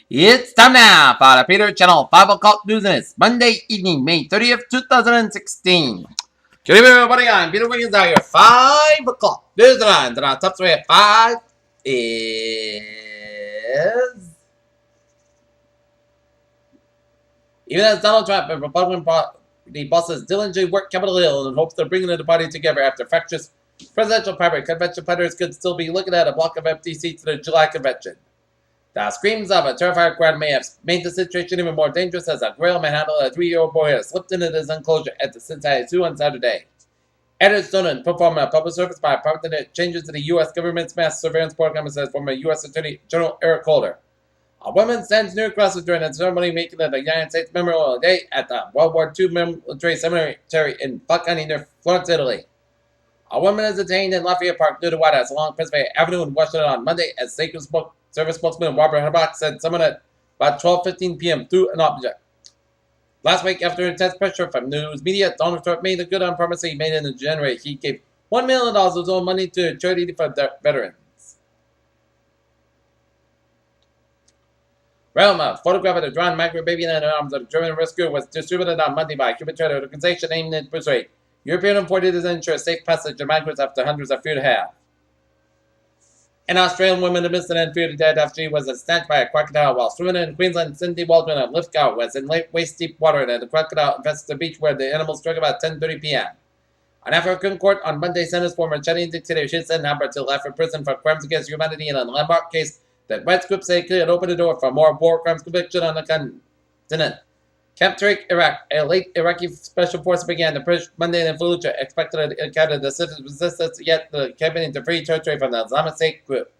It's time now for the Peter Channel 5 o'clock news. It's Monday evening, May 30th, 2016. Good evening, everybody. I'm Peter Wiggins out here. 5 o'clock news and our top three at 5 is... Even as Donald Trump and Republican Party bosses diligently work Capitol Hill in hopes of bringing the party together after fractious presidential primary, convention planners could still be looking at a block of empty seats in the July convention. The screams of a terrified crowd may have made the situation even more dangerous as a grill manhandled a 3-year-old boy has slipped into his enclosure at the Cincinnati Zoo on Saturday. Edward Snowden performed a public service by prompting changes to the U.S. government's mass surveillance program, says former U.S. Attorney General Eric Holder. A woman stands near crosses during a ceremony making it the United States Memorial Day at the World War II Military Cemetery in Buckhorn near Florence, Italy. A woman is detained in Lafayette Park near the White House along Pennsylvania Avenue in Washington on Monday, as Sacred Service spokesman Barbara Herbach said someone at about 12:15 p.m. threw an object. Last week, after intense pressure from news media, Donald Trump made a good on promise he made in January. He gave $1 million of his own money to a charity for veterans. Realm, a photograph of the drowned migrant baby in the arms of the German rescue, was distributed on Monday by a humanitarian organization aimed at persuade European imported to ensure safe passage of migrants after hundreds of fear to have. An Australian woman admits an fear to death after she was snatched by a crocodile while swimming in Queensland. Cindy Waldron of Lithgow was in waist-deep water and the crocodile infested the beach where the animal struck about 10:30 p.m. An African court on Monday sentenced former Chinese dictator Xi Jinping to life in prison for crimes against humanity in a landmark case that rights groups say could open the door for more war crimes conviction on the continent. Camp Tariq, Iraq, a late Iraqi special force began to push Monday in Fallujah, expected to encounter the citizens' resistance yet the campaign to free territory from the Islamic State group.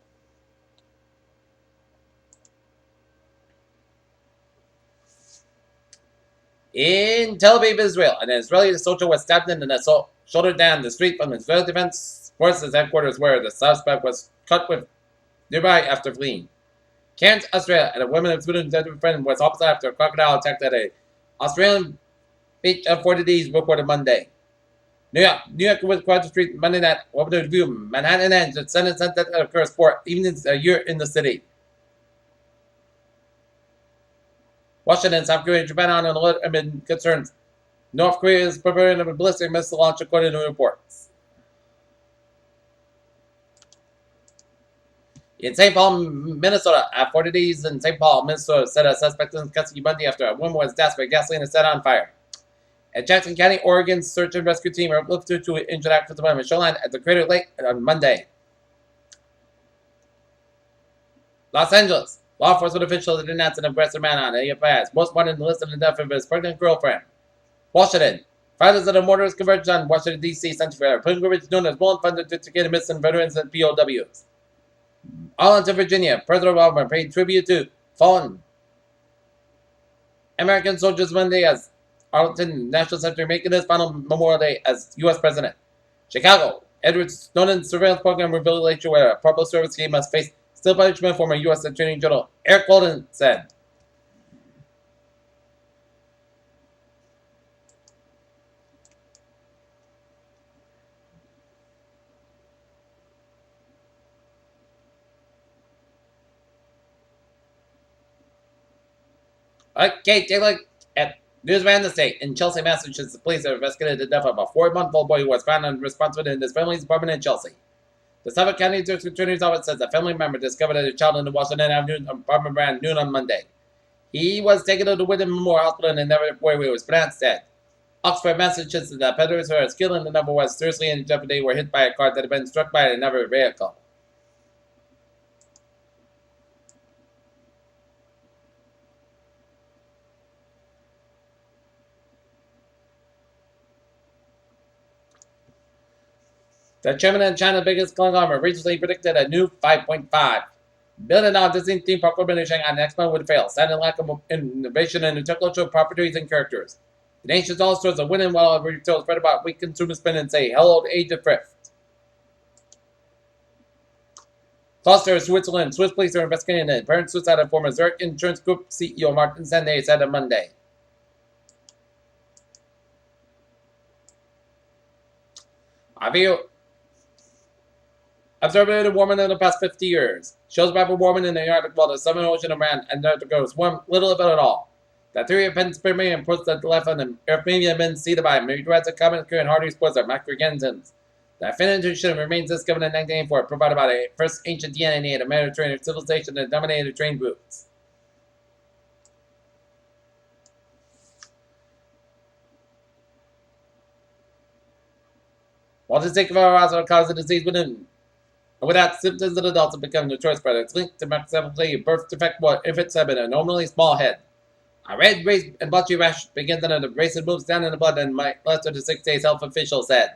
In Tel Aviv, Israel, an Israeli soldier was stabbed in the shoulder down the street from the Israeli Defense Forces headquarters, where the suspect was cut with nearby after fleeing. Cairns, Australia, and a woman of student friend was opposite after a crocodile attacked at a Australian beach of 40 days, reported Monday. New York was across the street Monday night, open to view Manhattan and the sentence that occurs 4 evenings a year in the city. Washington, South Korea, and Japan on alert amid concerns. North Korea is preparing a ballistic missile launch, according to reports. In St. Paul, Minnesota, 40 days in St. Paul, Minnesota, said a suspect in custody Monday after a woman was doused with gasoline and set on fire. A Jackson County, Oregon search and rescue team uplifted to injured actors on the shoreline at the Crater Lake on Monday. Los Angeles. Law enforcement officials announced an aggressive man on AFI's most wanted in the list of the death of his pregnant girlfriend. Washington. Fighters of the mortars converged on Washington, D.C. Center for a pilgrimage known as well-funded to get missing veterans and POWs. Arlington, Virginia. President Obama paid tribute to fallen American soldiers Monday as Arlington National Center making his final Memorial Day as U.S. President. Chicago. Edward Snowden's surveillance program revealed later where a public service he must face still punishment, former U.S. Attorney General Eric Holder said. Okay, take a look at News Wednesday. In Chelsea, Massachusetts, police have investigated the death of a 4-month-old boy who was found unresponsive in his family's apartment in Chelsea. The Suffolk County District Attorney's Office says a family member discovered a child in the Washington Avenue apartment around noon on Monday. He was taken to the Whitman Memorial Hospital and never where he was pronounced dead. Oxford, Massachusetts, the peddlers who are skilled in the number was seriously in jeopardy were hit by a car that had been struck by another vehicle. The chairman of China's biggest conglomerate recently predicted a new $5.5 billion Disney theme park opening in Shanghai next month would fail, citing lack of innovation and intellectual properties and characters. The nation's all stores are winning while retail spread about weak consumer spending and say hello to age of thrift. Cluster, Switzerland. Swiss police are investigating the apparent suicide of former Zurich Insurance Group CEO Martin Sande said on Monday. Observed warming in the past 50 years. Shows rapid warming in the Arctic while the Southern Ocean around Antarctica is warm little if at all. The theory of panspermia and puts the left on the Earth may have been seeded by meteorites of common and hardy sports of macroorganisms. The finitude remains discovered in 1984, provided by the first ancient DNA of the Mediterranean civilization that dominated trade routes. While the sick virus will cause the disease without symptoms in adults and become the choice spreader, it's linked to maximally birth defect if it's having a normally small head. A red, raised, and blotchy rash begins under the brace and moves down in the blood and might last up to 6 days, health officials said.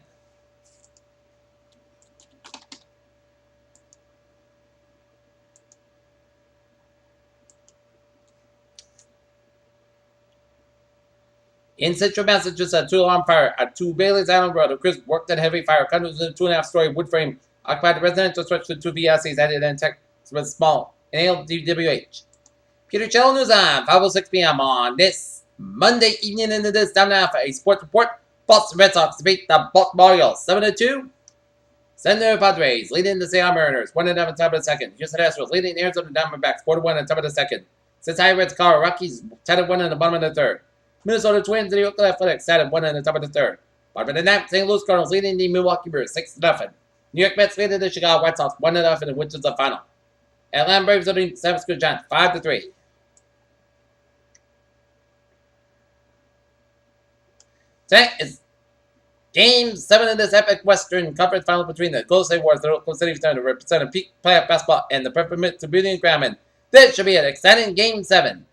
In central Massachusetts, a two-alarm fire at 2 Bailey's Island Road. A crisp worked at heavy fire. Condos in a 2.5-story wood frame occupied the residential structure to 2 VSCs added and tech with small ALDWH. Peter Chell News on 5:06 p.m. on this Monday evening into this down now for a sports report. Boston Red Sox defeat the Baltimore Orioles 7-2. San Diego Padres leading the Seattle Mariners 1-0 on top of the second. Houston Astros leading the Arizona Diamondbacks 4-1 on top of the second. Cincinnati Reds Colorado Rockies 10-1 in the bottom of the third. Minnesota Twins and the Oakland Athletics sat at 1 on the top of the third. Bottom of the ninth, St. Louis Cardinals leading the Milwaukee Brewers 6-0. New York Mets leading the Chicago White Sox 1-0, which is the final. Atlanta Braves leading San Francisco Giants 5-3. Tonight is Game 7 of this epic Western Conference Final between the Golden State Warriors and the Oklahoma City Thunder, representing peak playoff basketball and the peppermint to beauty and Grambling. This should be an exciting Game 7.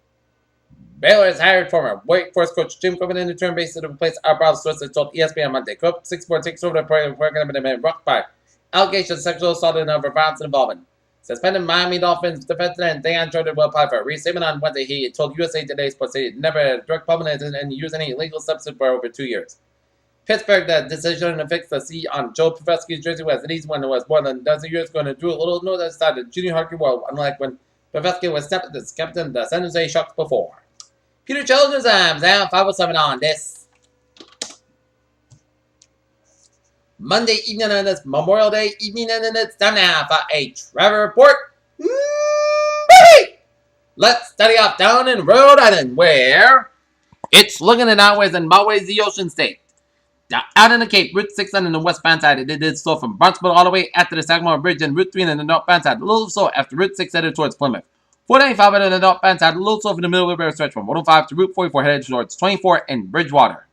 Baylor has hired former Wake Forest coach Jim Corbin in the return base to replace our brother sources told ESPN on Monday. Cope 6'4" takes over the program and have been rocked by allegations of sexual assault and other violence and involvement. Suspended Miami Dolphins defensive end Dan Jordan will apply for a restatement on Wednesday. He told USA Today Sports he never had a drug problem and used any illegal substance for over 2 years. Pittsburgh, the decision to fix the C on Joe Pavelski's jersey was an easy one that was more than a dozen years ago and drew a little notice that the junior hockey world, unlike when Pavelski was stepped as captain of the San Jose Sharks before. Peter Children's Arms out 507 on this Monday evening on this Memorial Day evening, and it's time now for a travel report. Baby! Let's study off down in Rhode Island, where it's looking at outways and outways the ocean state. Out in the Cape, Route 6 on the westbound side, it did so from Barnstable all the way after the Sagamore Bridge, and Route 3 on the northbound side, a little so after Route 6 headed towards Plymouth. 495 on the northbound side, a little so in the middle of the river stretch from 105 to Route 44 headed towards 24 and Bridgewater.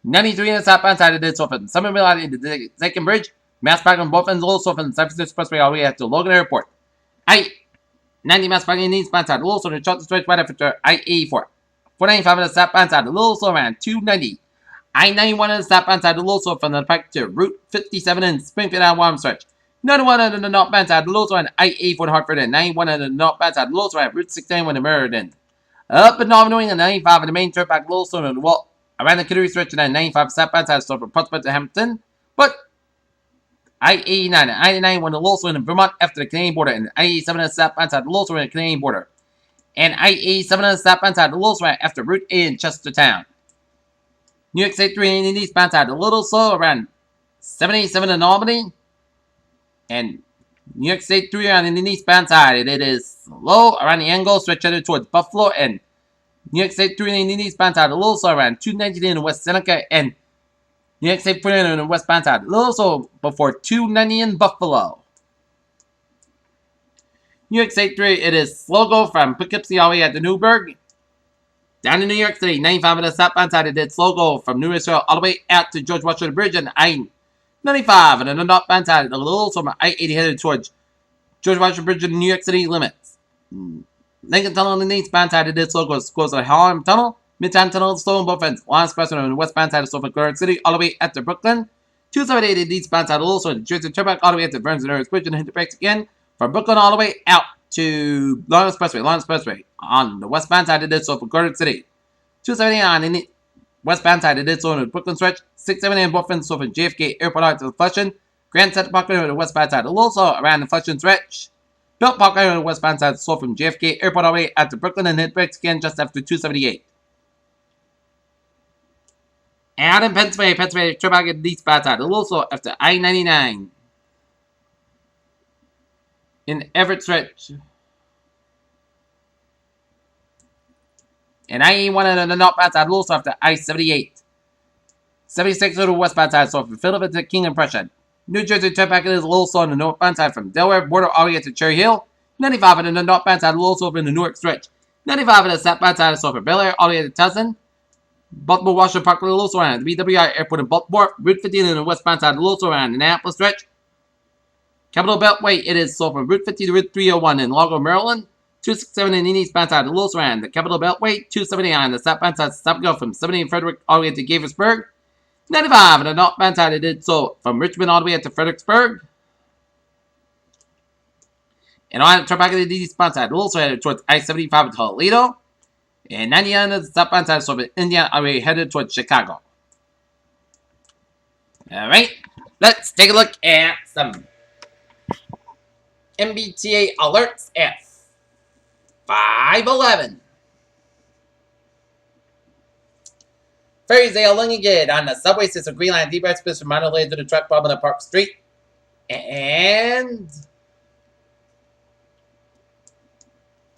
93 on the southbound side, it did so from Somerville out into the second bridge. Mass parking on both ends, a little so from the San Francisco Expressway all the way out to Logan Airport. I-90 mass parking on the eastbound side, a little so in the Charleston stretch right after I-84. 495 on the southbound side, a little so around 290. I-91 on the southbound side, a little so from the pike to Route 57 in Springfield out Warm stretch. 91 on the northbound side, a little so on I-84 in Hartford, and 91 on the northbound side, a little so at Route 691 in Meriden. Up in Northern New England, 95 on the main trip back, a little so on the wall. Around the Kittery stretch, and 95 southbound side, so from Prospect to Hampton. But I-89 and I-89 went a little so in Vermont after the Canadian border, and I-87 on the southbound side, a little so in the Canadian border. And I-87 on the southbound side, a little so after Route A in Chestertown. New York State 3 in the eastbound side, a little slow around 787 in Albany. And New York State 3 on the eastbound side, it is slow around the angle, stretch headed towards Buffalo. And New York State 3 in the eastbound side, a little slow around 290 in West Seneca. And New York State 3 in the westbound side, a little slow before 290 in Buffalo. New York State 3, it is slow go from Poughkeepsie all the way at the Newburgh. Down in New York City, 95 on the southbound side, it did slow go from New Israel all the way out to George Washington Bridge, and I-95 and on the northbound side, a little from I-80 headed towards George Washington Bridge and New York City limits. Lincoln Tunnel on the eastbound side, it did slow go goes to Harlem Tunnel. Midtown Tunnel slow on both ends. Long Express on the westbound side, slow from Garden City all the way out to Brooklyn. 278 in the eastbound side, a little so in Jersey Turnpike all the way out to Burns and Earls Bridge, and hit the brakes again from Brooklyn all the way out to Long Expressway on the westbound side, it did so for Garden City. 279 in the westbound side, it did so in the Brooklyn stretch. 670 in both ends, so from JFK Airport out to the Flushing. Grand Central Parkway on the westbound side, a little so around the Flushing stretch. Belt Parkway on the westbound side, so from JFK Airport all the way out to Brooklyn, and hit brakes again just after 278. Out in Pennsylvania, trip out at the eastbound side, a little so after I-99. in Everett stretch. And I-81 on the northbound side, a little soft to I-78. 76 to the westbound side, so from Philadelphia to King Impression. New Jersey turnpike is a little slow on the northbound side from Delaware border all the way to Cherry Hill. 95 on the northbound side, a little slow in the Newark stretch. 95 on the southbound side, so from Bel Air all the way to Towson. Baltimore Washington Park, a little slow around the BWI Airport in Baltimore. Route 15 on the westbound side, a little slow around the Annapolis stretch. Capital Beltway, it is so from Route 50 to Route 301 in Largo, Maryland. 267 in the eastbound side, the Little Strand, the Capital Beltway. 279 the southbound side, stop go from 70 in Frederick all the way to Gaithersburg. 95 on the northbound side, it did so from Richmond all the way to Fredericksburg. And on the turnpike of the eastbound side, the Little Strand towards I-75 to Toledo. And 90 on the southbound side, so from Indiana all the way headed towards Chicago. Alright, let's take a look at some MBTA alerts at 5:11. Thursday, Lingingid on the subway system, Green Line, deep express from Monterey to the truck problem on Park Street. And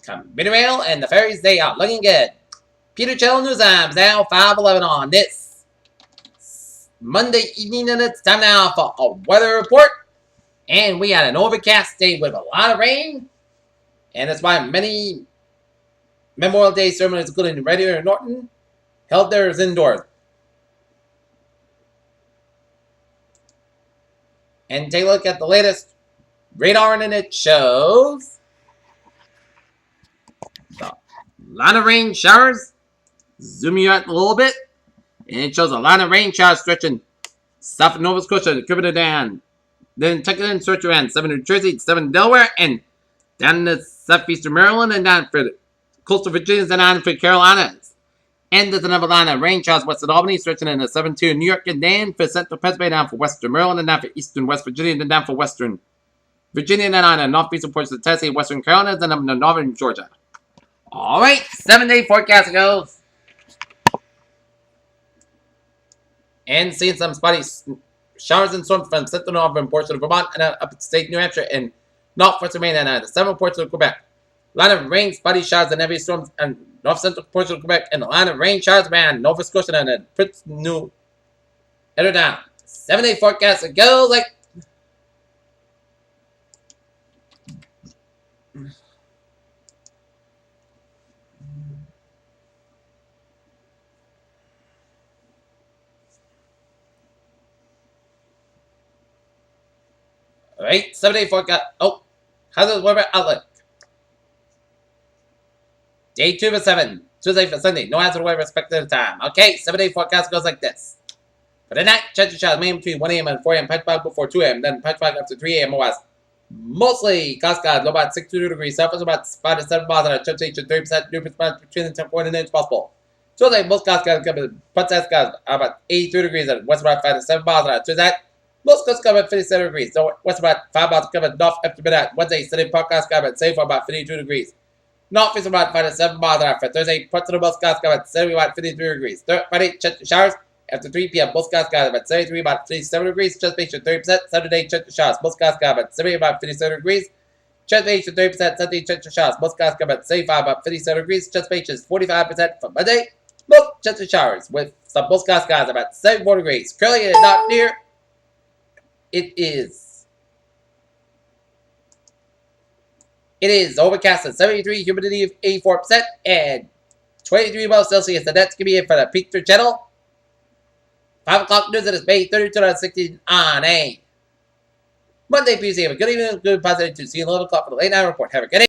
commuter rail and the ferries, they are looking good. Peter Chell News Times now 5:11 on this Monday evening, and it's time now for a weather report. And we had an overcast day with a lot of rain. And that's why many Memorial Day ceremonies, including Red Deer and Norton, held theirs indoors. And take a look at the latest radar, and it shows a lot of rain showers. Zoom you out a little bit. And it shows a lot of rain showers stretching south of Nova Scotia, Cribbin down. Then tuck it in, stretch around 7 New Jersey, 7 Delaware, and down to southeastern Maryland, and down for coastal Virginia, and on for Carolinas. And there's another line of rain showers west of Albany, stretching into 7-2 New York, and then for central Pennsylvania, down for western Maryland, and down for eastern West Virginia, and then down for western Virginia, and then on the northeastern portions of Tennessee, western Carolinas, and up into northern Georgia. Alright, 7-day forecast goes. And seeing some spotty showers and storms from central northern portion of Vermont and up to state New Hampshire and northwestern Maine and the southern portion of Quebec. A line of rain, spotty showers, and heavy storms and north central portion of Quebec, and a line of rain showers around Nova Scotia and the Prince New Header down. 7-day forecast it goes like. Alright, 7-day forecast. Oh, how's the weather outlook? Day 2 for 7. Tuesday for Sunday. No answer to weather expected at the time. Okay, 7-day forecast goes like this. For the night, chance of showers mainly between 1 a.m. and 4 a.m. Patch fog before 2 a.m. Then patch fog up to 3 a.m. otherwise. Mostly Cascade, low about 62 degrees. South is about 5 to 7 miles an hour. Chance of 30%. New percent between the 10 and inch possible. Tuesday, most Cascades cover Cascades about 83 degrees. And west about 5 to 7 miles an hour. Tuesday, most coasts cover 57 degrees. So west about 5 miles cover north after midnight. Wednesday, Sunday, Park Cascade safe for about 52 degrees. North is about 5 to 7 miles an hour. For Thursday, parts of the most Cascade about 70 about 53 degrees. Friday, chance of showers after 3 p.m. Most Cascade about 73 about 57 degrees. Chance of 30%. Saturday, chance of showers. Most Cascade about 70 about 57 degrees. Chance of 30%. Sunday, chance of showers. Most Cascade about 75 about 57 degrees. Chance of 45% for Monday. Most chance of showers with some most Cascades about 74 degrees. Currently, it is not near. It is overcast at 73, humidity of 84%, and 23 below Celsius. And that's going to be it for the Picture Channel. 5 o'clock news. It is May 30, 2016 on a Monday, Tuesday. Have a good evening, good positive to see you at 11 o'clock for the late night report. Have a good day.